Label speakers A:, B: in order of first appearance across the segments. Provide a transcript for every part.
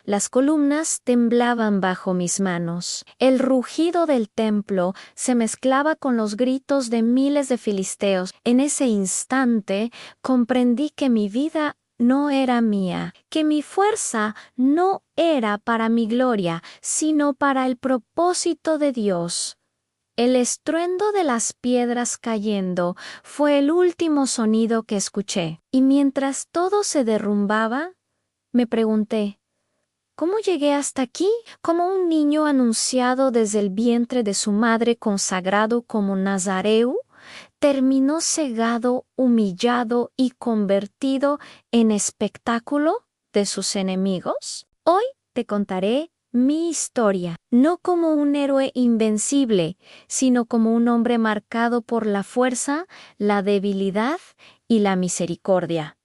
A: Las columnas temblaban bajo mis manos. El rugido del templo se mezclaba con los gritos de miles de filisteos. En ese instante comprendí que mi vida no era mía, que mi fuerza no era para mi gloria, sino para el propósito de Dios. El estruendo de las piedras cayendo fue el último sonido que escuché, y mientras todo se derrumbaba, me pregunté, ¿cómo llegué hasta aquí? Como un niño anunciado desde el vientre de su madre consagrado como Nazareo, terminó cegado, humillado y convertido en espectáculo de sus enemigos. Hoy te contaré mi historia, no como un héroe invencible, sino como un hombre marcado por la fuerza, la debilidad y la misericordia.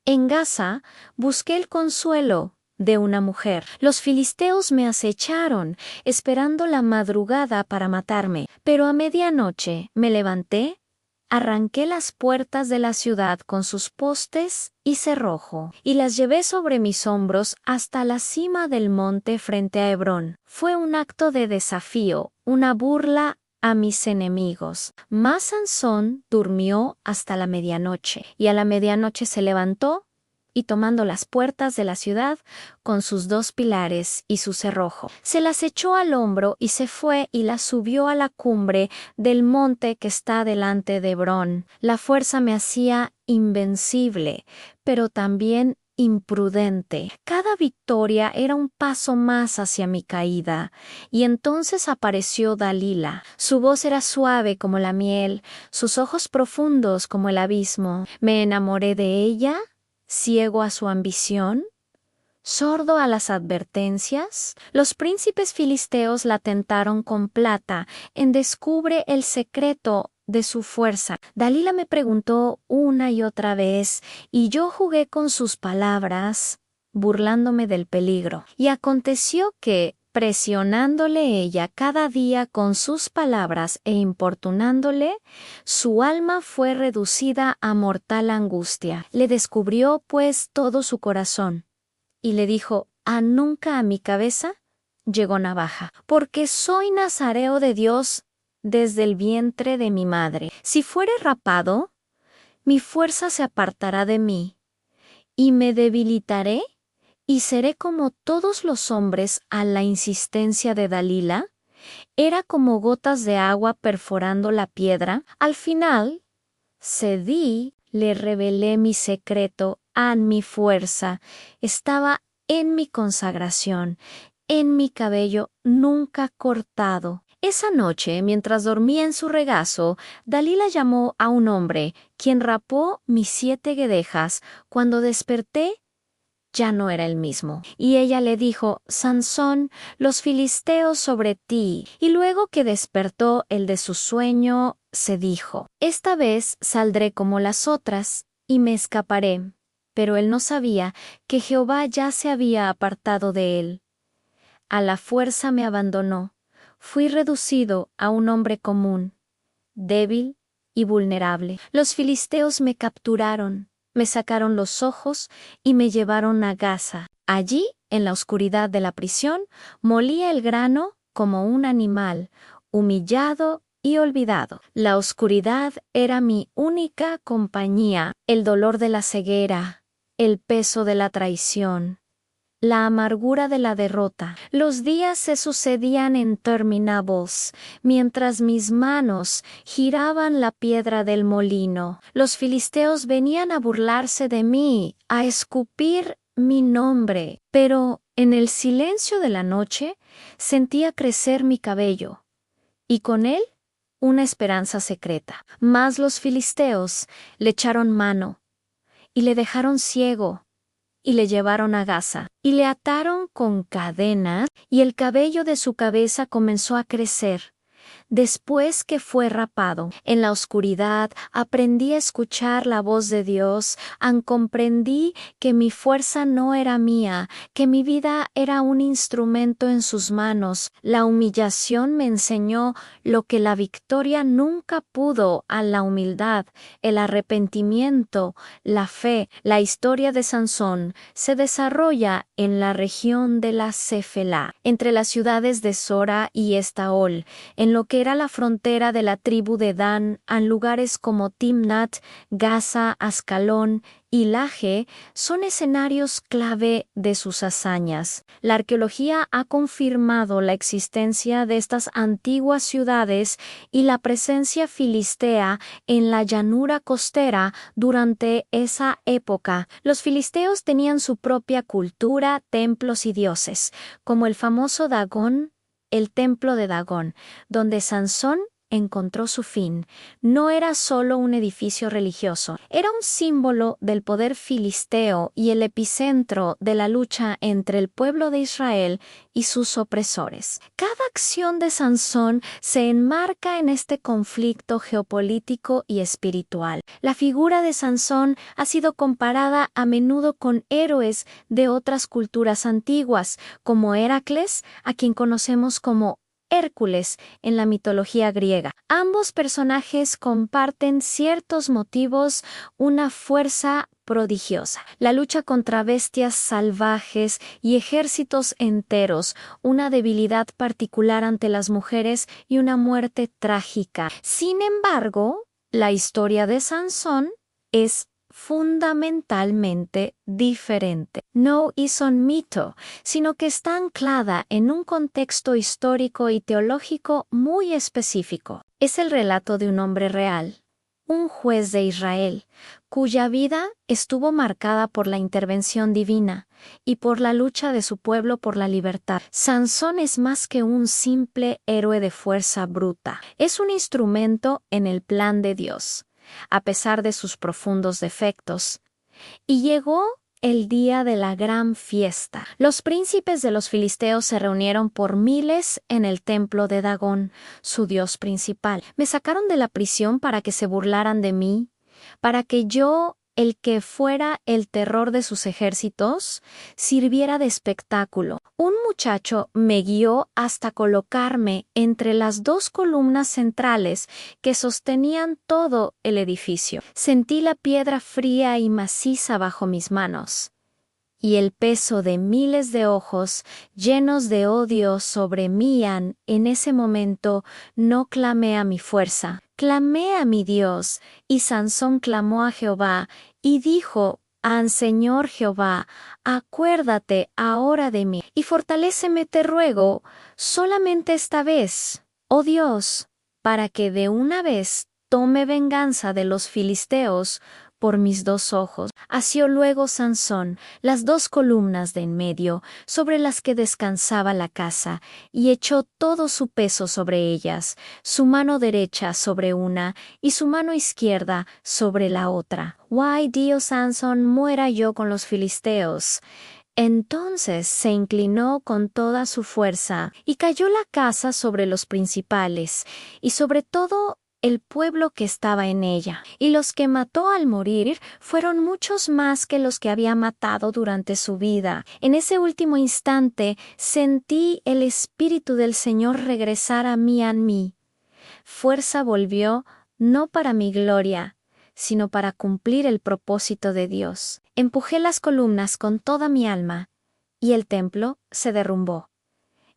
A: En Gaza busqué el consuelo de una mujer. Los filisteos me acecharon, esperando la madrugada para matarme, pero a medianoche me levanté, arranqué las puertas de la ciudad con sus postes y cerrojo, y las llevé sobre mis hombros hasta la cima del monte frente a Hebrón. Fue un acto de desafío, una burla a mis enemigos. Mas Sansón durmió hasta la medianoche, y a la medianoche se levantó, y tomando las puertas de la ciudad, con sus 2 pilares y su cerrojo, se las echó al hombro y se fue y las subió a la cumbre del monte que está delante de Hebrón. La fuerza me hacía invencible, pero también imprudente. Cada victoria era un paso más hacia mi caída. Y entonces apareció Dalila. Su voz era suave como la miel, sus ojos profundos como el abismo. Me enamoré de ella, ciego a su ambición, sordo a las advertencias. Los príncipes filisteos la tentaron con plata, en descubre el secreto de su fuerza. Dalila me preguntó una y otra vez, y yo jugué con sus palabras, burlándome del peligro. Y aconteció que, presionándole ella cada día con sus palabras e importunándole, su alma fue reducida a mortal angustia. Le descubrió, pues, todo su corazón, y le dijo, nunca a mi cabeza llegó navaja, porque soy nazareo de Dios desde el vientre de mi madre. Si fuere rapado, mi fuerza se apartará de mí, y me debilitaré, y seré como todos los hombres a la insistencia de Dalila. Era como gotas de agua perforando la piedra. Al final, cedí, le revelé mi secreto a mi fuerza. Estaba en mi consagración, en mi cabello nunca cortado. Esa noche, mientras dormía en su regazo, Dalila llamó a un hombre, quien rapó mis 7 guedejas. Cuando desperté, ya no era el mismo. Y ella le dijo, Sansón, los filisteos sobre ti. Y luego que despertó el de su sueño, se dijo, esta vez saldré como las otras, y me escaparé. Pero él no sabía que Jehová ya se había apartado de él. A la fuerza me abandonó. Fui reducido a un hombre común, débil y vulnerable. Los filisteos me capturaron. Me sacaron los ojos y me llevaron a Gaza. Allí, en la oscuridad de la prisión, molía el grano como un animal, humillado y olvidado. La oscuridad era mi única compañía, el dolor de la ceguera, el peso de la traición, la amargura de la derrota. Los días se sucedían interminables, mientras mis manos giraban la piedra del molino. Los filisteos venían a burlarse de mí, a escupir mi nombre. Pero en el silencio de la noche sentía crecer mi cabello, y con él una esperanza secreta. Mas los filisteos le echaron mano, y le dejaron ciego, y le llevaron a Gaza, y le ataron con cadenas, y el cabello de su cabeza comenzó a crecer. Después que fue rapado, en la oscuridad aprendí a escuchar la voz de Dios, comprendí que mi fuerza no era mía, que mi vida era un instrumento en sus manos. La humillación me enseñó lo que la victoria nunca pudo: a la humildad, el arrepentimiento, la fe. La historia de Sansón se desarrolla en la región de la Cefela, entre las ciudades de Sora y Estaol, en lo que era la frontera de la tribu de Dan. En lugares como Timnat, Gaza, Ascalón y Laje son escenarios clave de sus hazañas. La arqueología ha confirmado la existencia de estas antiguas ciudades y la presencia filistea en la llanura costera durante esa época. Los filisteos tenían su propia cultura, templos y dioses, como el famoso Dagón, el templo de Dagón, donde Sansón encontró su fin. No era solo un edificio religioso, era un símbolo del poder filisteo y el epicentro de la lucha entre el pueblo de Israel y sus opresores. Cada acción de Sansón se enmarca en este conflicto geopolítico y espiritual. La figura de Sansón ha sido comparada a menudo con héroes de otras culturas antiguas, como Heracles, a quien conocemos como Hércules en la mitología griega. Ambos personajes comparten ciertos motivos: una fuerza prodigiosa, la lucha contra bestias salvajes y ejércitos enteros, una debilidad particular ante las mujeres y una muerte trágica. Sin embargo, la historia de Sansón es fundamentalmente diferente. No es un mito, sino que está anclada en un contexto histórico y teológico muy específico. Es el relato de un hombre real, un juez de Israel, cuya vida estuvo marcada por la intervención divina y por la lucha de su pueblo por la libertad. Sansón es más que un simple héroe de fuerza bruta. Es un instrumento en el plan de Dios, a pesar de sus profundos defectos. Y llegó el día de la gran fiesta. Los príncipes de los filisteos se reunieron por miles en el templo de Dagón, su dios principal. Me sacaron de la prisión para que se burlaran de mí, para que yo, el que fuera el terror de sus ejércitos, sirviera de espectáculo. Un muchacho me guió hasta colocarme entre las dos columnas centrales que sostenían todo el edificio. Sentí la piedra fría y maciza bajo mis manos, y el peso de miles de ojos llenos de odio sobre mí. En ese momento no clamé a mi fuerza, clamé a mi Dios. Y Sansón clamó a Jehová y dijo: Señor Jehová, acuérdate ahora de mí y fortaléceme, te ruego, solamente esta vez, oh Dios, para que de una vez tome venganza de los filisteos por mis dos ojos. Asió luego Sansón las dos columnas de en medio sobre las que descansaba la casa, y echó todo su peso sobre ellas, su mano derecha sobre una y su mano izquierda sobre la otra. Why, Dios Sansón, muera yo con los filisteos. Entonces se inclinó con toda su fuerza, y cayó la casa sobre los principales, y sobre todo el pueblo que estaba en ella. Y los que mató al morir fueron muchos más que los que había matado durante su vida. En ese último instante sentí el Espíritu del Señor regresar a mí. Fuerza volvió, no para mi gloria, sino para cumplir el propósito de Dios. Empujé las columnas con toda mi alma, y el templo se derrumbó.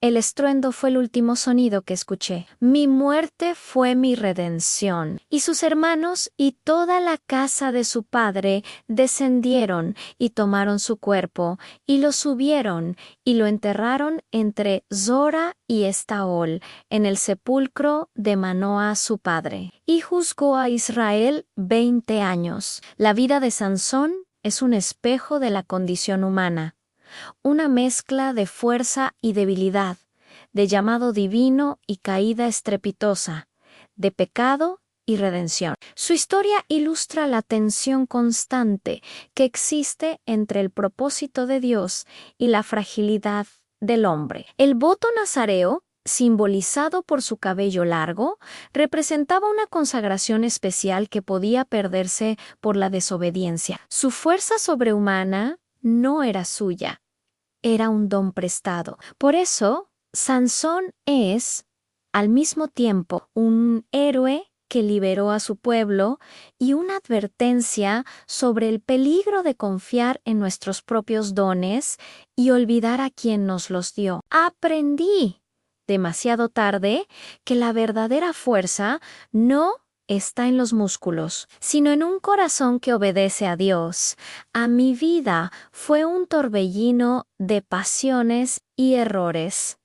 A: El estruendo fue el último sonido que escuché. Mi muerte fue mi redención. Y sus hermanos y toda la casa de su padre descendieron y tomaron su cuerpo, y lo subieron y lo enterraron entre Zora y Estaol, en el sepulcro de Manoa su padre. Y juzgó a Israel 20 años. La vida de Sansón es un espejo de la condición humana, una mezcla de fuerza y debilidad, de llamado divino y caída estrepitosa, de pecado y redención. Su historia ilustra la tensión constante que existe entre el propósito de Dios y la fragilidad del hombre. El voto nazareo simbolizado por su cabello largo, representaba una consagración especial que podía perderse por la desobediencia. Su fuerza sobrehumana no era suya, era un don prestado. Por eso, Sansón es, al mismo tiempo, un héroe que liberó a su pueblo y una advertencia sobre el peligro de confiar en nuestros propios dones y olvidar a quien nos los dio. Aprendí, demasiado tarde, que la verdadera fuerza no está en los músculos, sino en un corazón que obedece a Dios. A mi vida fue un torbellino de pasiones y errores.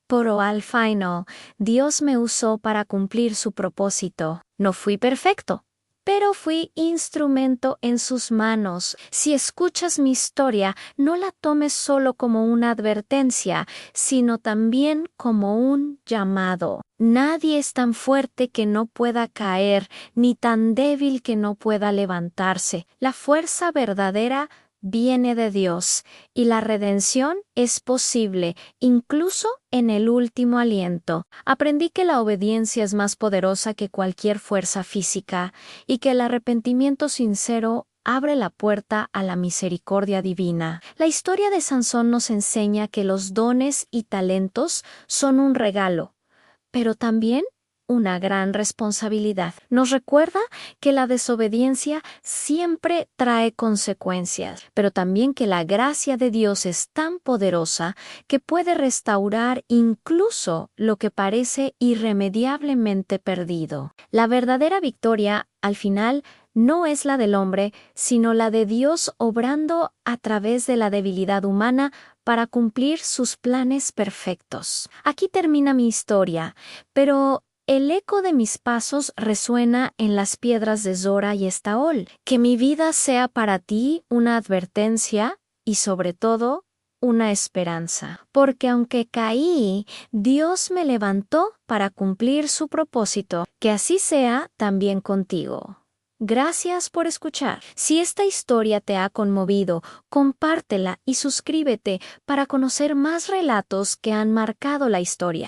A: Pero al final, Dios me usó para cumplir su propósito. No fui perfecto, pero fui instrumento en sus manos. Si escuchas mi historia, no la tomes solo como una advertencia, sino también como un llamado. Nadie es tan fuerte que no pueda caer, ni tan débil que no pueda levantarse. La fuerza verdadera viene de Dios, y la redención es posible, incluso en el último aliento. Aprendí que la obediencia es más poderosa que cualquier fuerza física, y que el arrepentimiento sincero abre la puerta a la misericordia divina. La historia de Sansón nos enseña que los dones y talentos son un regalo, pero también una gran responsabilidad. Nos recuerda que la desobediencia siempre trae consecuencias, pero también que la gracia de Dios es tan poderosa que puede restaurar incluso lo que parece irremediablemente perdido. La verdadera victoria, al final, no es la del hombre, sino la de Dios obrando a través de la debilidad humana para cumplir sus planes perfectos. Aquí termina mi historia, pero el eco de mis pasos resuena en las piedras de Zora y Estaol. Que mi vida sea para ti una advertencia y, sobre todo, una esperanza. Porque aunque caí, Dios me levantó para cumplir su propósito. Que así sea también contigo. Gracias por escuchar. Si esta historia te ha conmovido, compártela y suscríbete para conocer más relatos que han marcado la historia.